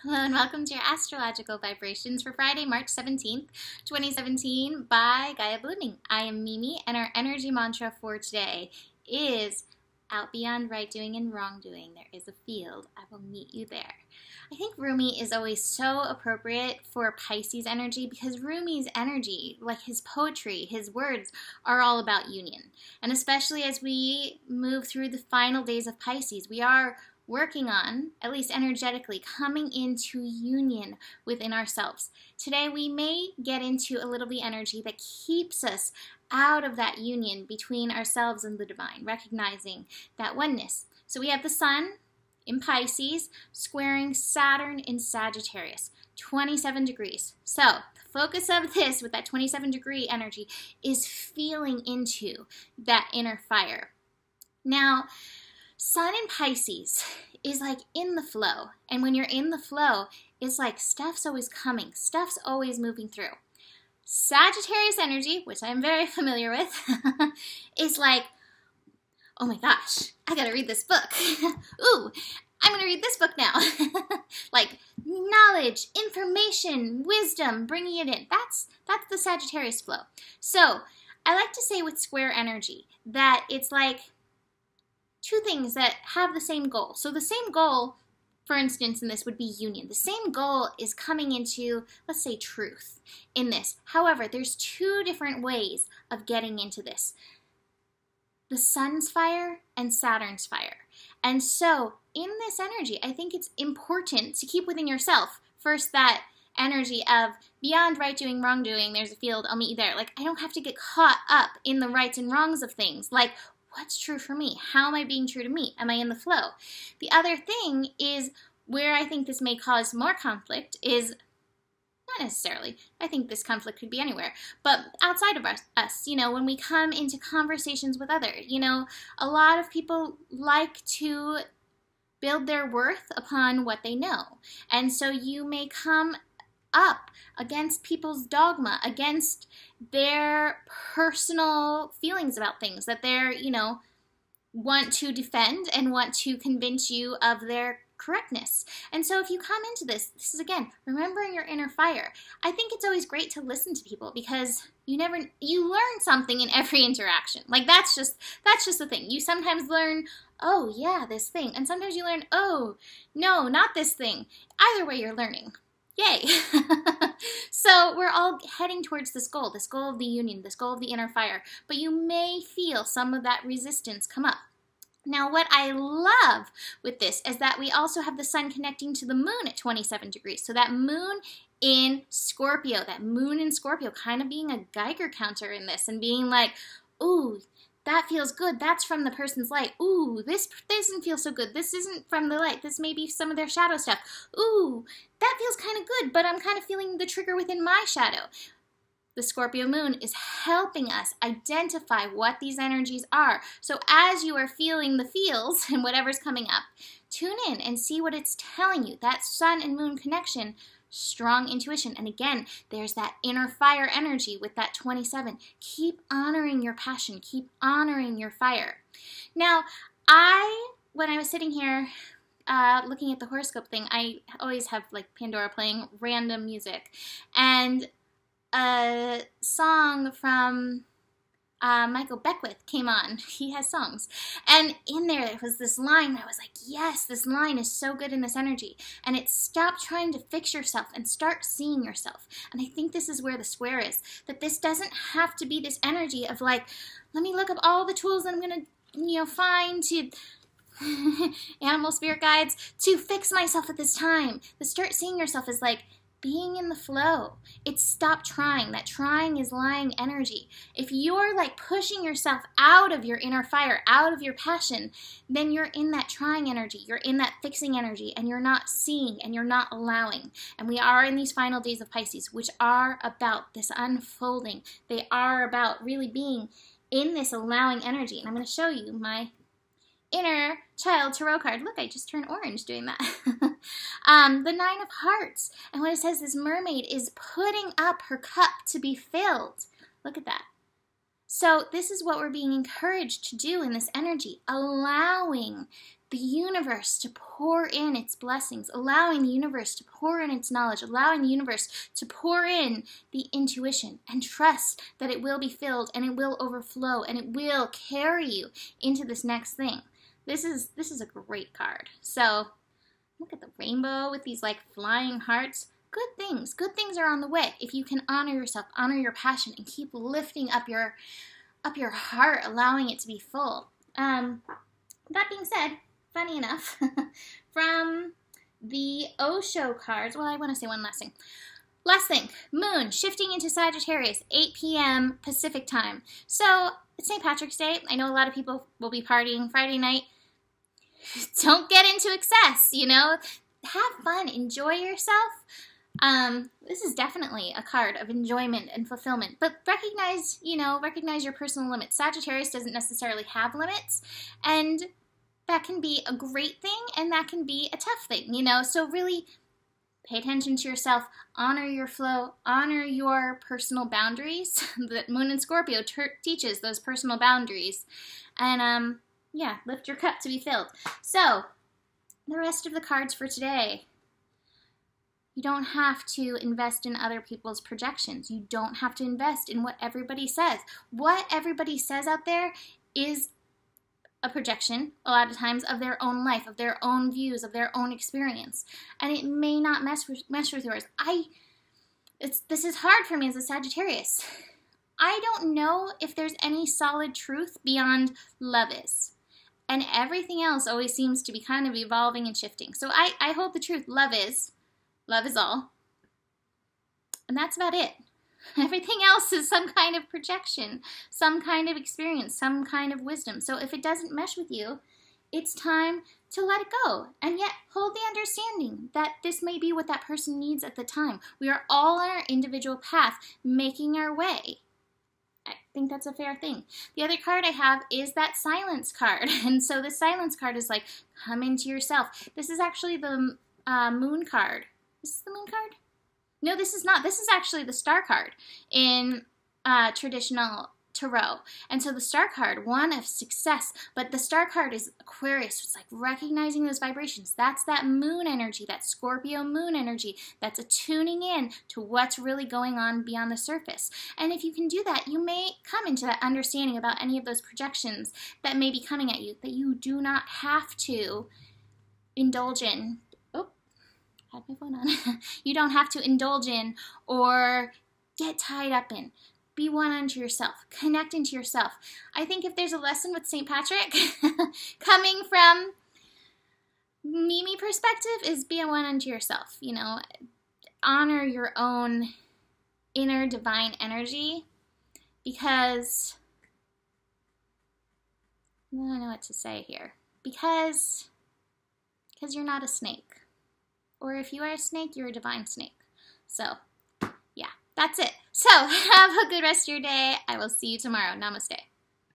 Hello and welcome to your astrological vibrations for Friday, March 17th, 2017 by Gaia Blooming. I am Mimi and our energy mantra for today is out beyond right doing and wrongdoing. There is a field. I will meet you there. I think Rumi is always so appropriate for Pisces energy because Rumi's energy, like his poetry, his words, are all about union. And especially as we move through the final days of Pisces, we are working on, at least energetically, coming into union within ourselves. Today we may get into a little of the energy that keeps us out of that union between ourselves and the divine, recognizing that oneness. So we have the sun in Pisces squaring Saturn in Sagittarius, 27 degrees. So the focus of this with that 27-degree energy is feeling into that inner fire. Now, Sun in Pisces is like in the flow. And when you're in the flow, it's like stuff's always coming. Stuff's always moving through. Sagittarius energy, which I'm very familiar with, is like, oh my gosh, I gotta read this book. Ooh, I'm gonna read this book now. Like knowledge, information, wisdom, bringing it in. That's the Sagittarius flow. So I like to say with square energy that it's like two things that have the same goal. So the same goal, for instance, in this would be union. The same goal is coming into, let's say, truth in this. However, there's two different ways of getting into this. The sun's fire and Saturn's fire. And so in this energy, I think it's important to keep within yourself first that energy of beyond right doing, wrong doing, there's a field, I'll meet you there. Like, I don't have to get caught up in the rights and wrongs of things. Like, what's true for me? How am I being true to me? Am I in the flow? The other thing is where I think this may cause more conflict is, not necessarily, I think this conflict could be anywhere, but outside of us, when we come into conversations with others, a lot of people like to build their worth upon what they know. And so you may come up against people's dogma, against their personal feelings about things that they're, want to defend and want to convince you of their correctness. And so if you come into this is again, remembering your inner fire. I think it's always great to listen to people because you learn something in every interaction. Like that's just the thing. You sometimes learn, oh yeah, this thing. And sometimes you learn, oh no, not this thing. Either way you're learning. Yay! So we're all heading towards this goal of the union, this goal of the inner fire. But you may feel some of that resistance come up. Now what I love with this is that we also have the sun connecting to the moon at 27 degrees. So that moon in Scorpio, kind of being a Geiger counter in this and being like, ooh, that feels good. That's from the person's light. Ooh, this doesn't feel so good. This isn't from the light. This may be some of their shadow stuff. Ooh, that feels kind of good, but I'm kind of feeling the trigger within my shadow. The Scorpio moon is helping us identify what these energies are. So as you are feeling the feels and whatever's coming up, tune in and see what it's telling you. That sun and moon connection, strong intuition. And again, there's that inner fire energy with that 27. Keep honoring your passion. Keep honoring your fire. Now, when I was sitting here looking at the horoscope thing, I always have like Pandora playing random music. And a song from Michael Beckwith came on. He has songs. And in there was this line. I was like, yes, this line is so good in this energy. And it's stop trying to fix yourself and start seeing yourself. And I think this is where the square is. That this doesn't have to be this energy of like, let me look up all the tools that I'm going to, find to animal spirit guides to fix myself at this time. The start seeing yourself is like, being in the flow. It's stop trying. That trying is lying energy. If you're like pushing yourself out of your inner fire, out of your passion, then you're in that trying energy. You're in that fixing energy and you're not seeing and you're not allowing. And we are in these final days of Pisces, which are about this unfolding. They are about really being in this allowing energy. And I'm going to show you my inner child tarot card. Look, I just turned orange doing that. The Nine of Hearts. And what it says, this mermaid is putting up her cup to be filled. Look at that. So this is what we're being encouraged to do in this energy, allowing the universe to pour in its blessings, allowing the universe to pour in its knowledge, allowing the universe to pour in the intuition, and trust that it will be filled and it will overflow and it will carry you into this next thing. This is a great card. So look at the rainbow with these like flying hearts. Good things are on the way if you can honor yourself, honor your passion, and keep lifting up your heart, allowing it to be full. That being said, funny enough, from the Osho cards, well, I want to say one last thing. Last thing, Moon shifting into Sagittarius, 8 p.m. Pacific time. So it's St. Patrick's Day. I know a lot of people will be partying Friday night. Don't get into excess, you know. Have fun, enjoy yourself. This is definitely a card of enjoyment and fulfillment, but recognize your personal limits. Sagittarius doesn't necessarily have limits, and that can be a great thing, and that can be a tough thing, you know. So really pay attention to yourself, honor your flow, honor your personal boundaries. That Moon in Scorpio teaches those personal boundaries, and yeah, lift your cup to be filled. So the rest of the cards for today. You don't have to invest in other people's projections. You don't have to invest in what everybody says. What everybody says out there is a projection, a lot of times, of their own life, of their own views, of their own experience. And it may not mesh with yours. This is hard for me as a Sagittarius. I don't know if there's any solid truth beyond love is. And everything else always seems to be kind of evolving and shifting. So I hold the truth. Love is all. And that's about it. Everything else is some kind of projection, some kind of experience, some kind of wisdom. So if it doesn't mesh with you, it's time to let it go. And yet hold the understanding that this may be what that person needs at the time. We are all on our individual path, making our way. I think that's a fair thing. The other card I have is that silence card. And so the silence card is like, come into yourself. This is actually the moon card. Is this the moon card? No, this is not. This is actually the star card in traditional tarot. And so the star card, one of success, but the star card is Aquarius. It's like recognizing those vibrations. That's that moon energy, that Scorpio moon energy. That's a tuning in to what's really going on beyond the surface. And if you can do that, you may come into that understanding about any of those projections that may be coming at you, that you do not have to indulge in. Had my phone on. You don't have to indulge in or get tied up in. Be one unto yourself. Connect into yourself. I think if there's a lesson with St. Patrick, coming from Mimi perspective, is be one unto yourself. You know, honor your own inner divine energy, because I don't know what to say here. Because you're not a snake. Or if you are a snake, you're a divine snake. So, yeah, that's it. So, have a good rest of your day. I will see you tomorrow. Namaste.